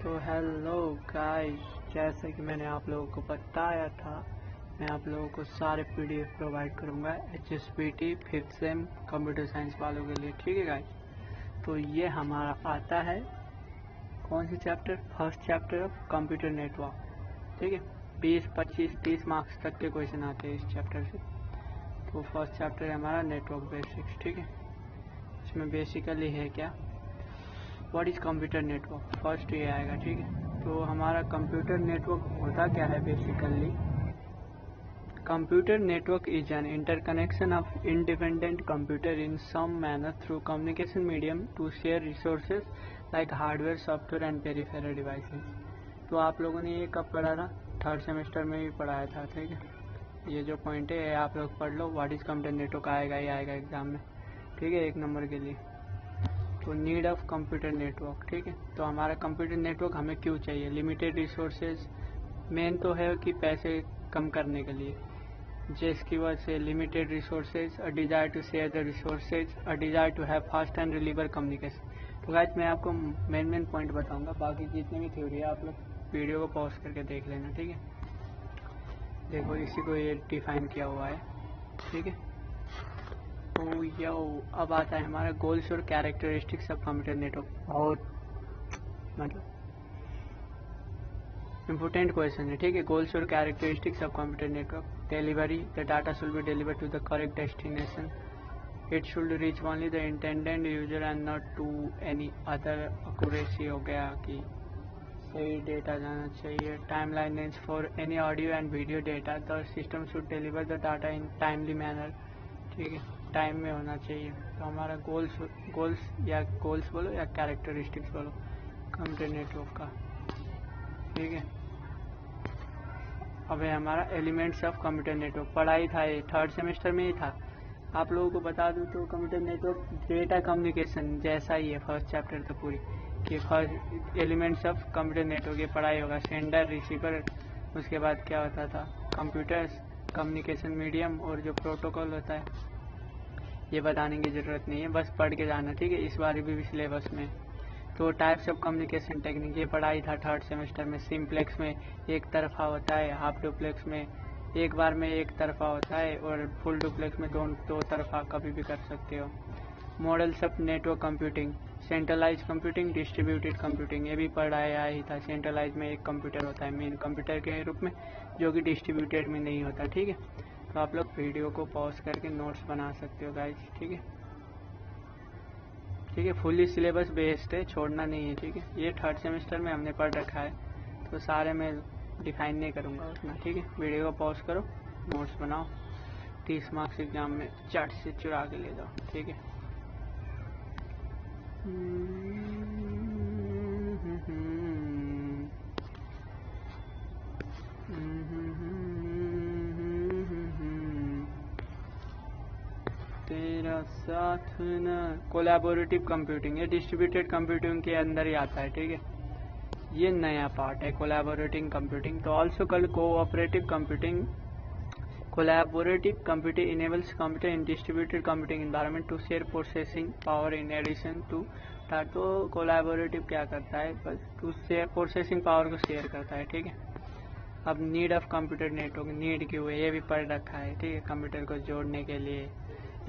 तो hello guys, जैसे कि मैंने आप लोगों को बताया था, मैं आप लोगों को सारे पीडीएफ प्रोवाइड करूंगा HSPT 5th same computer science वालों के लिए। ठीक है गाइस, तो ये हमारा आता है कौन सी chapter, first chapter of computer network. ठीक है, 20, 25, 30 मार्क्स तक के क्वेश्चन आते हैं इस चैप्टर से। तो फर्स्ट चैप्टर है हमारा नेटवर्क बेसिक्स। ठीक है, इसमें बेसिकली है क्या, what is computer network, first ये आएगा। ठीक है, तो हमारा कंप्यूटर नेटवर्क होता क्या है basically. Computer network is an interconnection of independent computer in some manner through communication medium to share resources like hardware, software and peripheral devices. तो आप लोगों ने ये कब पढ़ा था, थर्ड सेमेस्टर में भी पढ़ाया था। ठीक है, ये जो पॉइंट है आप लोग पढ़ लो, व्हाट इज कंप्यूटर नेटवर्क आएगा, ये आएगा एग्जाम में। ठीक है, 1 नंबर के लिए। तो नीड ऑफ कंप्यूटर नेटवर्क। ठीक है, तो हमारा कंप्यूटर नेटवर्क हमें क्यों चाहिए, लिमिटेड रिसोर्सेज मेन तो है कि पैसे कम करने के लिए, जिसकी वजह से limited resources, a desire to share the resources, a desire to have fast and रिलीवर कम्युनिकेशन। तो गाइस मैं आपको मेन पॉइंट बताऊंगा, बाकी जितनी भी थ्योरी है आप लोग वीडियो को पॉज करके देख लेना। ठीक है, देखो इसी को ये डिफाइन किया हुआ है। ठीक है, तो यो अब आता है हमारा गोल्स और कैरेक्टरिस्टिक्स ऑफ कंप्यूटर नेटवर्क। बहुत मतलब इम्पोर्टेंट क्वेश्चन है। ठीक है, गोल्स और characteristics of computer network. Delivery, the data should be delivered to the correct destination, it should reach only the intended user and not to any other. Accuracy हो गया कि सही डेटा जाना चाहिए। Timeliness for any audio and video data, the system should deliver the data in timely manner. ठीक है, time में होना चाहिए। तो हमारा गोल्स बोलो या कैरेक्टरिस्टिक्स बोलो कंप्यूटर नेटवर्क का। ठीक है, अब है हमारा एलिमेंट्स ऑफ कंप्यूटर नेटवर्क। पढ़ाई था ये, थर्ड सेमेस्टर में ही था। आप लोगों को बता दूं तो कंप्यूटर नेटवर्क डेटा कम्युनिकेशन जैसा ही है, फर्स्ट चैप्टर तो पूरी कि first elements of computer network ये पढ़ाई होगा। सेंडर, रिसीवर, उसके बाद क्या होता था कंप्यूटर्स, कम्युनिकेशन मीडियम और जो प्रोटोकॉल होता है ये बताने की ज़रूरत नहीं है, बस पढ़ के जाना। ठीक है, इस बार भी सिलेबस में। तो टाइप्स ऑफ कम्युनिकेशन टेक्निक ये पढ़ाई था थर्ड सेमेस्टर में। सिंप्लेक्स में एक तरफा होता है, हाफ डुप्लेक्स में एक बार में एक तरफा होता है, और फुल डुप्लेक्स में दो तरफा कभी भी कर सकते हो। Models of network computing, centralize computing, distributed computing, ये भी पढ़ाया ही था। सेंट्रलाइज में एक कंप्यूटर होता है मेन कंप्यूटर के रूप में, जो कि डिस्ट्रीब्यूटेड में नहीं होता। ठीक है, तो आप लोग वीडियो को पॉज करके नोट्स बना सकते हो गाइस। ठीक है, ठीक है, फुली सिलेबस बेस्ड है, छोड़ना नहीं है। ठीक है, ये थर्ड सेमेस्टर में हमने पढ़ रखा है, तो सारे मैं डिफाइन नहीं करूँगा उतना। ठीक है, वीडियो को पॉज करो, नोट्स बनाओ, 30 मार्क्स एग्जाम में चट से चुरा के ले जाओ। ठीक है, तेरा साथ न। कोलैबोरेटिव कंप्यूटिंग ये डिस्ट्रीब्यूटेड कंप्यूटिंग के अंदर ही आता है। ठीक है, ये नया पार्ट है कोलैबोरेटिव कंप्यूटिंग। तो also called cooperative computing. Collaborative computing enables computer in distributed computing environment to share processing power in addition to. तो कोलैबोरेटिव क्या करता है, बस टू शेयर प्रोसेसिंग पावर को शेयर करता है। ठीक है, अब need of computer network, need क्यों है ये भी पढ़ रखा है। ठीक है, कंप्यूटर को जोड़ने के लिए,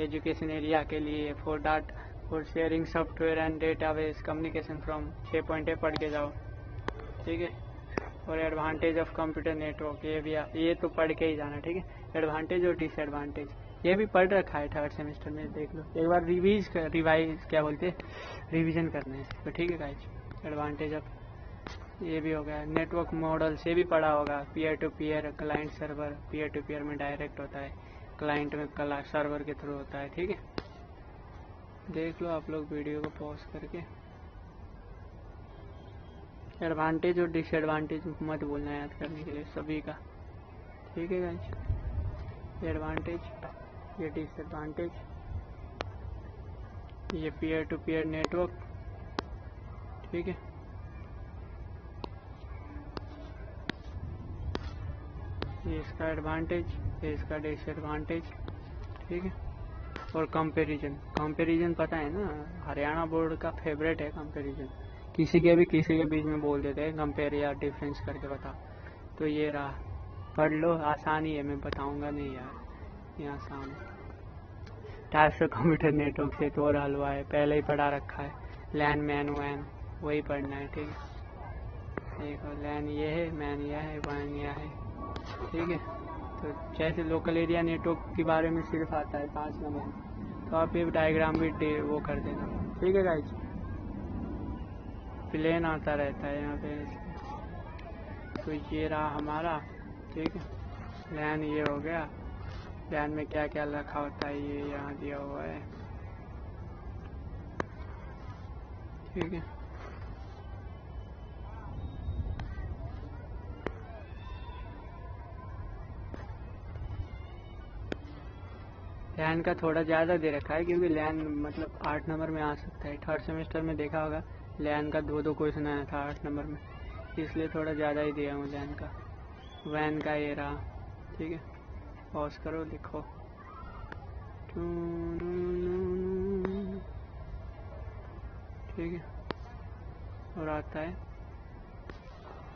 एजुकेशन एरिया के लिए, for sharing software and database communication from 6.8 पढ़ के जाओ। ठीक है, और एडवांटेज ऑफ कंप्यूटर नेटवर्क ये भी ये तो पढ़ के ही जाना। ठीक है, एडवांटेज और डिसएडवांटेज ये भी पढ़ रखा है थर्ड सेमेस्टर में, देख लो एक बार रिवाइज क्या बोलते रिवीजन करने से। तो ठीक है गाइस, एडवांटेज ऑफ ये भी हो गया। नेटवर्क मॉडल्स ये भी पढ़ा होगा, peer to peer, client server. Peer to peer में डायरेक्ट होता है, क्लाइंट में सर्वर के थ्रू होता है। ठीक है, देख लो आप लोग वीडियो को पॉज करके। एडवांटेज और डिसएडवांटेज मत भूलना याद करने के लिए सभी का। ठीक है गाइस, एडवांटेज, ये डिसएडवांटेज, ये पीयर टू पीयर नेटवर्क। ठीक है, ये इसका एडवांटेज, ये इसका डिसएडवांटेज। ठीक है, और कंपैरिजन। कंपैरिजन पता है ना, हरियाणा बोर्ड का फेवरेट है कंपैरिजन, किसी के बीच में बोल देते हैं कंपेयर या डिफरेंस करके बताओ। तो ये रहा, पढ़ लो, आसानी है, मैं बताऊंगा नहीं यार, ये आसान है। टाइप्स ऑफ कंप्यूटर नेटवर्क से तो और हलवा है, पहले ही पढ़ा रखा है। लैन मैन वैन वही पढ़ना है, ठीक है। देखो लैन ये है, मैन यह है, वैन यह है, ठीक है। तो जैसे लोकल एरिया नेटवर्क के बारे में सिर्फ आता है 5 नंबर, तो आप ये डायग्राम भी वो कर देना, ठीक है गाइज। प्लेन आता रहता है यहाँ पे, तो ये रहा हमारा, ठीक है। लैन ये हो गया, लैन में क्या क्या रखा होता है ये यहाँ दिया हुआ है, ठीक है। लैन का थोड़ा ज़्यादा दे रखा है क्योंकि लैन मतलब 8 नंबर में आ सकता है। 3rd सेमेस्टर में देखा होगा लैन का 2 क्वेश्चन आया था 8 नंबर में, इसलिए थोड़ा ज़्यादा ही दिया हूँ लैन का। वैन का ये रहा, ठीक है। पॉज करो, लिखो, ठीक है। और आता है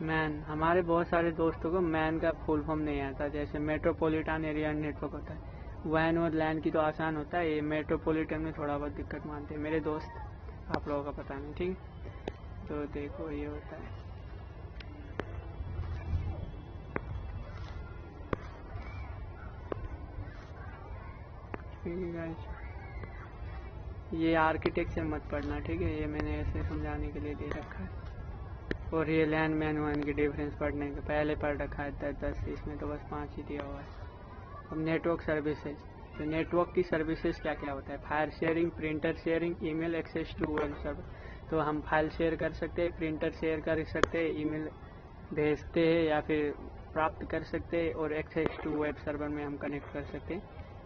मैन। हमारे बहुत सारे दोस्तों को मैन का फुल फॉर्म नहीं आता, जैसे मेट्रोपॉलिटन एरिया नेटवर्क होता है। वैन और लैन की तो आसान होता है, ये मेट्रोपॉलिटन में थोड़ा बहुत दिक्कत मानते हैं मेरे दोस्त, आप लोगों का पता नहीं, ठीक है। तो देखो ये होता है, ठीक है गाइस। ये आर्किटेक्चर मत पढ़ना, ठीक है, ये मैंने ऐसे समझाने के लिए दे रखा है। और ये लैन मैन वैन की डिफरेंस पढ़ने के पहले पढ़ रखा है 10 इसमें तो बस 5 ही दिया हुआ है। अब नेटवर्क सर्विसेज, तो नेटवर्क की सर्विसेज क्या क्या होता है? File sharing, printer sharing, email access to web server. तो हम फाइल शेयर कर सकते हैं, प्रिंटर शेयर कर सकते हैं, ईमेल भेजते हैं या फिर प्राप्त कर सकते हैं, और एक्सेस टू वेब सर्वर में हम कनेक्ट कर सकते हैं।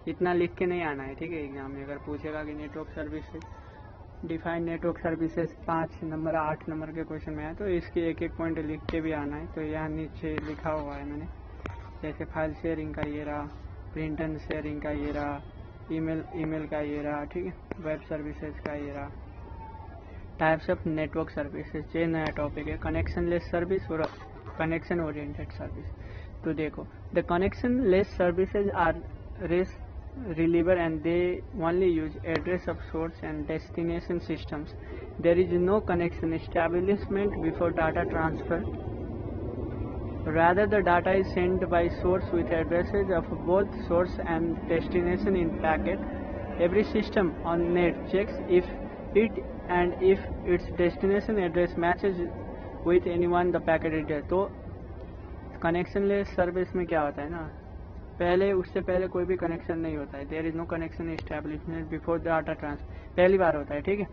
इतना लिख के नहीं आना है, ठीक है। एग्जाम में अगर पूछेगा कि network services, define network services 5 number 8 number के क्वेश्चन में है, तो इसके एक एक पॉइंट लिख के भी आना है। तो यहाँ नीचे लिखा हुआ है मैंने, जैसे फाइल शेयरिंग का ये रहा, प्रिंटर शेयरिंग का ये रहा, ईमेल का ये रहा, ठीक है, वेब सर्विसेज का ये रहा। टाइप्स ऑफ नेटवर्क सर्विसेज, ये नया टॉपिक है। कनेक्शन लेस सर्विस और कनेक्शन ओरिएंटेड सर्विस। तो देखो, the connectionless services are less reliever and they only use address of source and destination systems. There is no connection establishment before data transfer. Rather, the data is sent by source with addresses of both source and destination in packet. Every system on net checks if it and if its destination address matches with anyone the packet is there. तो connectionless service में क्या होता है ना, पहले उससे पहले कोई भी कनेक्शन नहीं होता है। There is no connection establishment before data transfer, पहली बार होता है, ठीक है।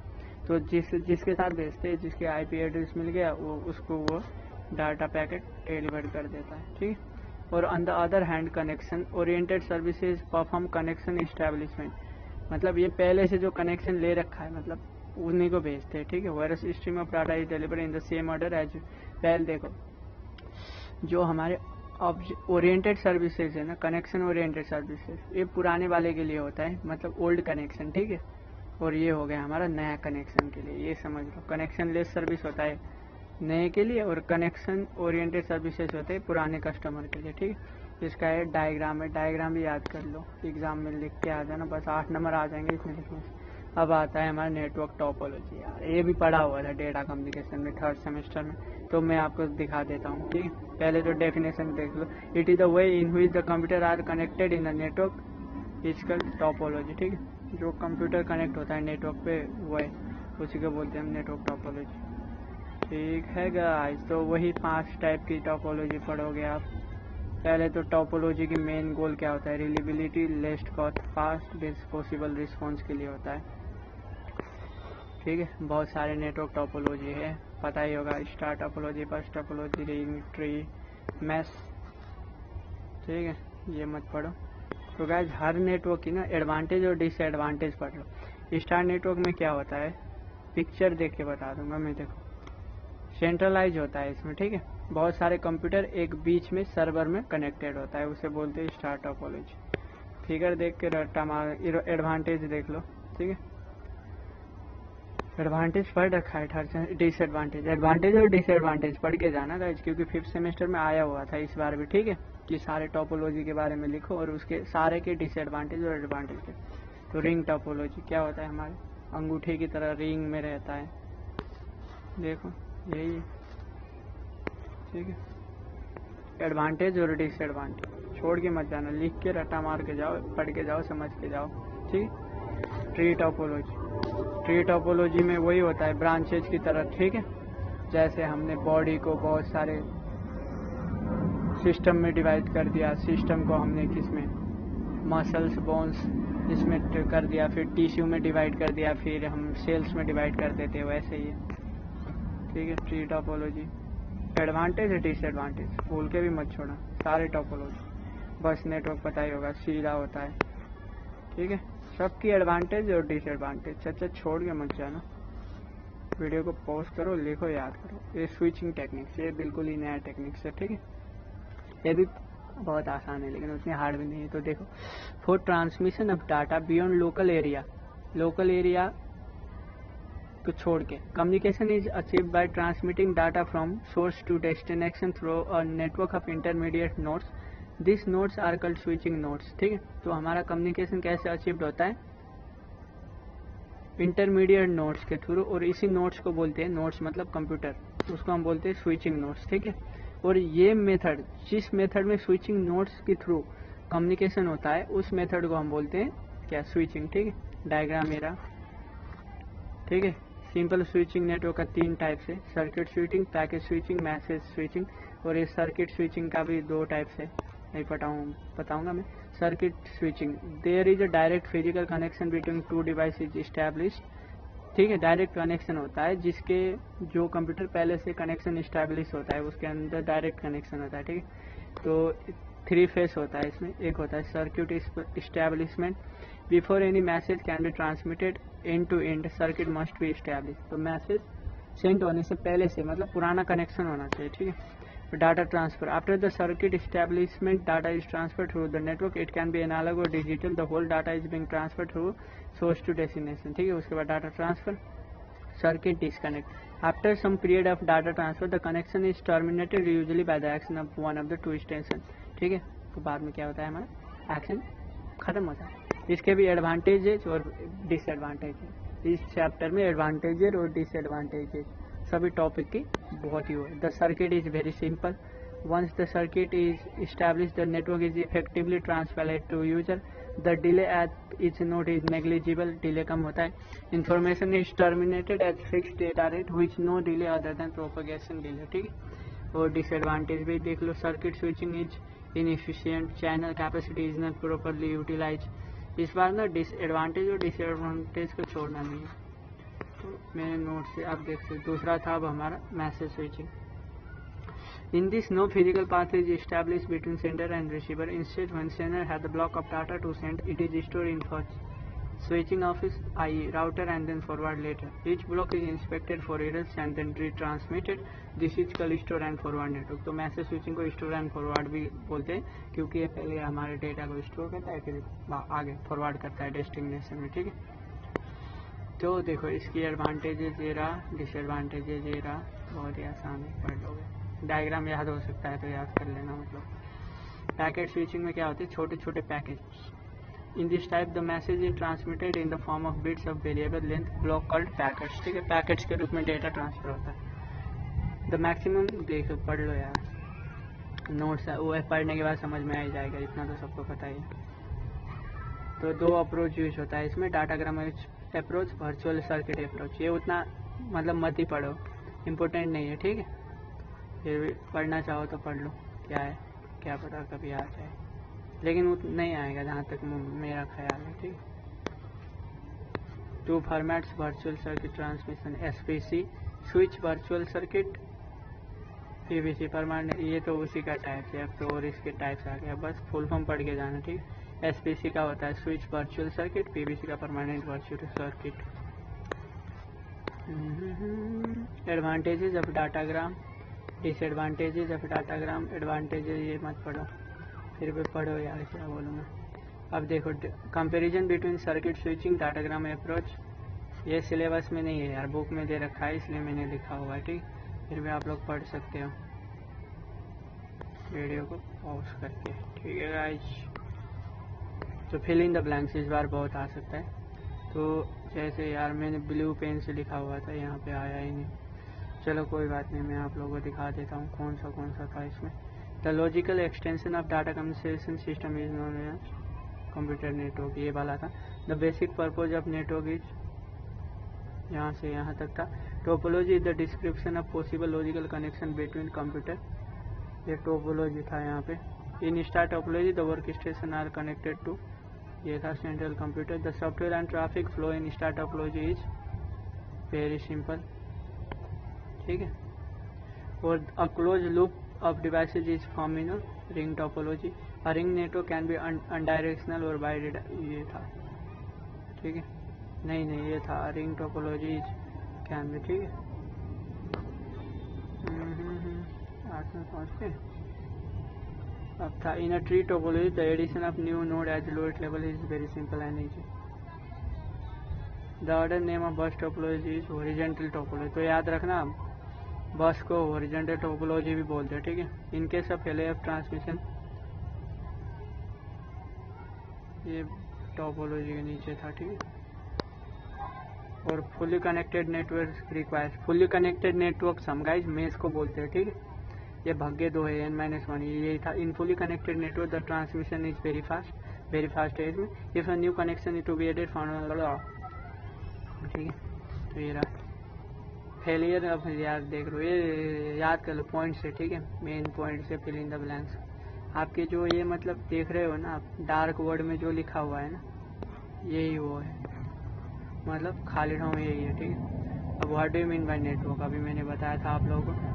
तो जिसके साथ भेजते हैं, जिसके आईपी एड्रेस मिल गया, वो उसको वो डाटा पैकेट डिलीवर कर देता है, ठीक है। और on the other hand connection oriented services perform connection establishment, मतलब ये पहले से जो कनेक्शन ले रखा है, मतलब उन्हीं को भेजते हैं, ठीक है। Whereas stream of data is deliver in the same order as पहले। देखो जो हमारे ओरिएंटेड सर्विसेज है ना, कनेक्शन ओरिएंटेड सर्विसेज, ये पुराने वाले के लिए होता है, मतलब ओल्ड कनेक्शन, ठीक है। और ये हो गया हमारा नया कनेक्शन के लिए, ये समझ लो। कनेक्शन लेस सर्विस होता है नए के लिए, और कनेक्शन ओरिएंटेड सर्विसेज होते हैं पुराने कस्टमर के लिए, ठीक है। इसका है डायग्राम है, डायग्राम भी याद कर लो, एग्जाम में लिख के आ जाना, बस 8 नंबर आ जाएंगे इसमें लिखने से। अब आता है हमारा नेटवर्क टोपोलॉजी, यार ये भी पढ़ा हुआ था डेटा कम्युनिकेशन में 3rd सेमेस्टर में, तो मैं आपको दिखा देता हूँ, ठीक है। पहले तो डेफिनेशन देख लो, it is the way in which the computer are connected in the network is called topology, ठीक है। जो कंप्यूटर कनेक्ट होता है नेटवर्क पे, वह उसी को बोलते हैं हम नेटवर्क टोपोलॉजी, ठीक है गाइस। तो वही 5 टाइप की टोपोलॉजी पढ़ोगे आप। पहले तो टोपोलॉजी की मेन गोल क्या होता है? Reliability, least cost, fast possible response के लिए होता है, ठीक है। बहुत सारे नेटवर्क टोपोलॉजी है, पता ही होगा, star topology, bus topology, ring, tree, mesh, ठीक है, ये मत पढ़ो। तो गाइस हर नेटवर्क की ना एडवांटेज और डिसएडवांटेज पढ़ लो। स्टार नेटवर्क में क्या होता है, पिक्चर देख के बता दूंगा मैं। देखो सेंट्रलाइज होता है इसमें, ठीक है। बहुत सारे कंप्यूटर एक बीच में सर्वर में कनेक्टेड होता है, उसे बोलते हैं स्टार टोपोलॉजी। फिगर देख के रट्टा मार, एडवांटेज देख लो, ठीक है। एडवांटेज पढ़ रखा है, डिसएडवांटेज, एडवांटेज और डिसएडवांटेज पढ़ के जाना गाइस, क्योंकि 5th सेमेस्टर में आया हुआ था इस बार भी, ठीक है, कि सारे टोपोलॉजी के बारे में लिखो और उसके सारे के डिसएडवांटेज और एडवांटेज के। तो रिंग टोपोलॉजी क्या होता है, हमारे अंगूठे की तरह रिंग में रहता है, देखो यही है, ठीक है। एडवांटेज और डिसएडवांटेज छोड़ के मत जाना, लिख के रट्टा मार के जाओ, पढ़ के जाओ, समझ के जाओ, ठीक। ट्री टोपोलॉजी, ट्री टोपोलॉजी में वही होता है ब्रांचेज की तरह, ठीक है। जैसे हमने बॉडी को बहुत सारे सिस्टम में डिवाइड कर दिया, सिस्टम को हमने किसमें, मसल्स, बोन्स इसमें कर दिया, फिर टिश्यू में डिवाइड कर दिया, फिर हम सेल्स में डिवाइड कर देते हैं, वैसे ही है, ठीक है। ट्री टोपोलॉजी, एडवांटेज है, डिसएडवांटेज भूल के भी मत छोड़ना, सारे टोपोलॉजी, बस नेटवर्क पता ही होगा, सीधा होता है, ठीक है। सबकी एडवांटेज और डिसएडवांटेज, अच्छा छोड़ के मत जाना, वीडियो को पॉज करो, लिखो, याद करो। ये स्विचिंग टेक्निक्स, ये बिल्कुल ही नया टेक्निक्स है, ठीक है। ये भी बहुत आसान है लेकिन उतनी हार्ड भी नहीं है। तो देखो, for transmission of data beyond local area, local area को छोड़ के, communication is achieve by transmitting data from source to destination through a network of intermediate nodes, this nodes are called switching nodes, ठीक है। तो हमारा communication कैसे achieve होता है, इंटरमीडिएट नोड्स के थ्रू, और इसी नोड्स को बोलते हैं, नोड्स मतलब कंप्यूटर, उसको हम बोलते हैं स्विचिंग नोड्स, ठीक है। और ये मेथड, जिस मेथड में स्विचिंग नोड्स के थ्रू कम्युनिकेशन होता है, उस मेथड को हम बोलते हैं क्या, स्विचिंग, ठीक है। डायग्राम मेरा, ठीक है। सिंपल स्विचिंग नेटवर्क का 3 टाइप्स है, circuit switching, packet switching, message switching, और ये सर्किट स्विचिंग का भी 2 टाइप्स है, नहीं बताऊंगा मैं। Circuit switching, there is a direct physical connection between 2 devices establish, ठीक है। डायरेक्ट कनेक्शन होता है, जिसके जो कंप्यूटर पहले से कनेक्शन इस्टेब्लिश होता है उसके अंदर डायरेक्ट कनेक्शन होता है, ठीक है। तो 3 फेस होता है इसमें, एक होता है circuit establishment, before any message can be transmitted end to end circuit must be establish, तो मैसेज सेंड होने से पहले से, मतलब पुराना कनेक्शन होना चाहिए, ठीक है। Data transfer, after the circuit establishment data is transferred through the network, it can be analog or digital, the whole data is being transferred through source to destination, ठीक है। उसके बाद data transfer, circuit disconnect, after some period of data transfer the connection is terminated usually by the action of one of the 2 station, ठीक है। तो बाद में क्या होता है, हमारा एक्शन खत्म होता है। इसके भी एडवांटेजेस और डिसएडवांटेजेस, इस चैप्टर में एडवांटेजेस और डिसएडवांटेजेस सभी टॉपिक की बहुत ही हुआ। The circuit is very simple, once the circuit is establish the network is effectively transferred to user, the delay at each node is negligible, delay कम होता है। Information is terminated at fixed data rate which no delay other than propagation delay, ठीक है। और disadvantage भी देख लो, circuit switching is inefficient, channel capacity is not properly utilize. इस बार ना डिसएडवांटेज और डिसएडवांटेज को छोड़ना नहीं है, तो मेरे नोट से आप देख सकते। दूसरा था अब हमारा message switching, in this no physical path is established between sender and receiver, instead when sender has the block of data to send, it is stored in first switching office, i.e. router, and then forward later. Each block is inspected for errors and then retransmitted. This is called store and forward network. तो message switching को store and forward भी बोलते हैं, क्योंकि ये पहले हमारे data को स्टोर करता है, फिर आगे फॉरवर्ड करता है डेस्टिनेशन में, ठीक है। तो देखो इसकी एडवांटेजेस ये रहा, डिसएडवांटेजेस ये रहा, बहुत ही आसान है, पढ़ लोगे। डायग्राम याद हो सकता है तो याद कर लेना। मतलब पैकेट स्विचिंग में क्या होते हैं, छोटे छोटे package. In this type the message is transmitted in the form of bits of variable length block called packets, ठीक है। पैकेट्स के रूप में डेटा ट्रांसफर होता है। The maximum, देखो पढ़ लो यार, नोट्स है वो पढ़ने के बाद समझ में आ ही जाएगा, इतना तो सबको पता ही है। तो 2 अप्रोच यूज होता है इसमें, datagram approach, virtual circuit approach. ये उतना मतलब मत ही पढ़ो, इम्पोर्टेंट नहीं है, ठीक है। फिर भी पढ़ना चाहो तो पढ़ लो, क्या है क्या पता कभी आ जाए, लेकिन वो नहीं आएगा जहाँ तक मेरा ख्याल है, ठीक। 2 formats, virtual circuit transmission, SPC, switch virtual circuit, PVC permanent, ये तो उसी का टाइप है। अब तो और इसके टाइप्स आ गया, बस फुल फॉर्म पढ़ के जाना, ठीक। एसपीसी का होता है स्विच वर्चुअल सर्किट, पीवीसी का permanent virtual circuit. Advantages of datagram, disadvantages of datagram. Advantages ये मत पढ़ो, फिर भी पढ़ो यार, क्या बोलूँ मैं। अब देखो comparison between circuit switching datagram approach, ये सिलेबस में नहीं है यार, बुक में दे रखा है इसलिए मैंने लिखा हुआ है, ठीक। फिर भी आप लोग पढ़ सकते हो वीडियो को पॉज करके, ठीक है गाइस। तो फिल इन द ब्लैंक्स इस बार बहुत आ सकता है। तो जैसे यार मैंने ब्लू पेन से लिखा हुआ था, यहाँ पे आया ही नहीं। चलो कोई बात नहीं, मैं आप लोगों को दिखा देता हूँ कौन सा था इसमें। The logical extension of data communication system is known as computer network, ये वाला था। The basic purpose of network is, यहाँ से यहाँ तक था। Topology is the description of possible logical connection between computer, ये टोपोलॉजी था यहाँ पे। In star topology the work station are connected to, ये था central computer. The software and traffic flow in star topology is very simple, ठीक है। और a close loop of devices is form in ring topology. A ring network can be unidirectional और bi, ये था, ठीक है। नहीं ये था रिंग टोपोलॉजी कैन बी, ठीक है। आठ में पहुँचते अब था। In a tree topology the addition of new node at lowest level is very simple and easy. The other name of bus topology is horizontal topology, तो याद रखना बस को हॉरिजॉन्टल टोपोलॉजी भी बोलते हैं, ठीक है। In case of LAF transmission, ये टोपोलॉजी के नीचे था, ठीक है। और fully connected network requires, fully connected network हम गाइस मेस को बोलते हैं, ठीक है। ये भाग्य 2 है, n-1, ये था। In fully connected network the transmission is very fast है इसमें। If a new connection is to be added found, ठीक है। तो ये रहा फेलियर। अब यार देख लो, ये याद कर लो पॉइंट से, ठीक है। मेन पॉइंट से फिल इन द ब्लैंक्स। आपके जो ये मतलब देख रहे हो ना आप, डार्क वर्ड में जो लिखा हुआ है ना, यही वो है, मतलब खाली ठाव यही है, ठीक है। अब what do you mean by network, अभी मैंने बताया था आप लोगों को।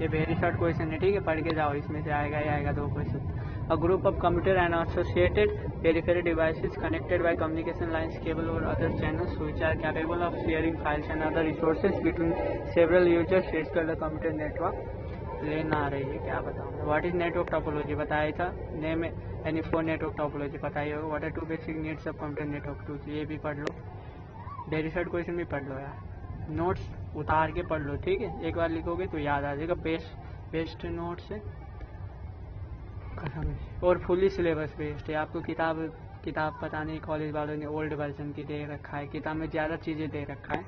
ये वेरी शॉर्ट क्वेश्चन है, ठीक है, पढ़ के जाओ, इसमें से आएगा ही आएगा 2 question. A group of computer and associated peripheral devices connected by communication lines, cable और other channels which are capable of sharing files and other resources between several users is called the computer network. लेना आ रही है, क्या बताऊँ। What is network topology बताया था, name any 4 network topology बताइए होगा। What are 2 basic needs of computer network tools, ये भी पढ़ लो। वेरी शॉर्ट क्वेश्चन भी पढ़ लो यार, नोट्स उतार के पढ़ लो, ठीक है। एक बार लिखोगे तो याद आ जाएगा, बेस्ट नोट्स है और फुली सिलेबस बेस्ड है। आपको किताब पता नहीं कॉलेज वालों ने ओल्ड वर्जन की दे रखा है, किताब में ज़्यादा चीज़ें दे रखा है,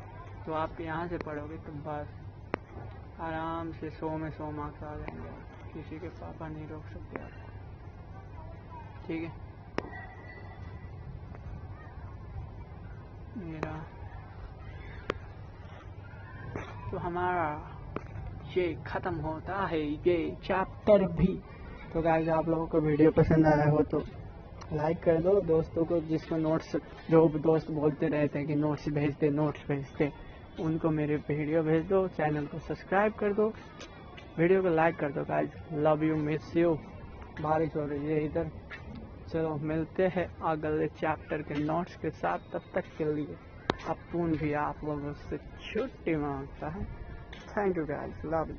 तो आप यहाँ से पढ़ोगे तो बस आराम से 100 में 100 मार्क्स आ जाएंगे। किसी के पापा नहीं रोक सकते आपको, ठीक है। मेरा तो हमारा ये ख़त्म होता है ये चैप्टर भी। तो गाइस आप लोगों को वीडियो पसंद आया हो तो लाइक कर दो, दोस्तों को जिसको नोट्स, जो दोस्त बोलते रहते हैं कि नोट्स भेजते उनको मेरे वीडियो भेज दो, चैनल को सब्सक्राइब कर दो, वीडियो को लाइक कर दो guys. Love you, miss you. बारिश हो रही है इधर। चलो मिलते हैं अगले चैप्टर के नोट्स के साथ, तब तक के लिए अपुन भी आप लोगों से छुट्टी मांगता है। Thank you guys, love you.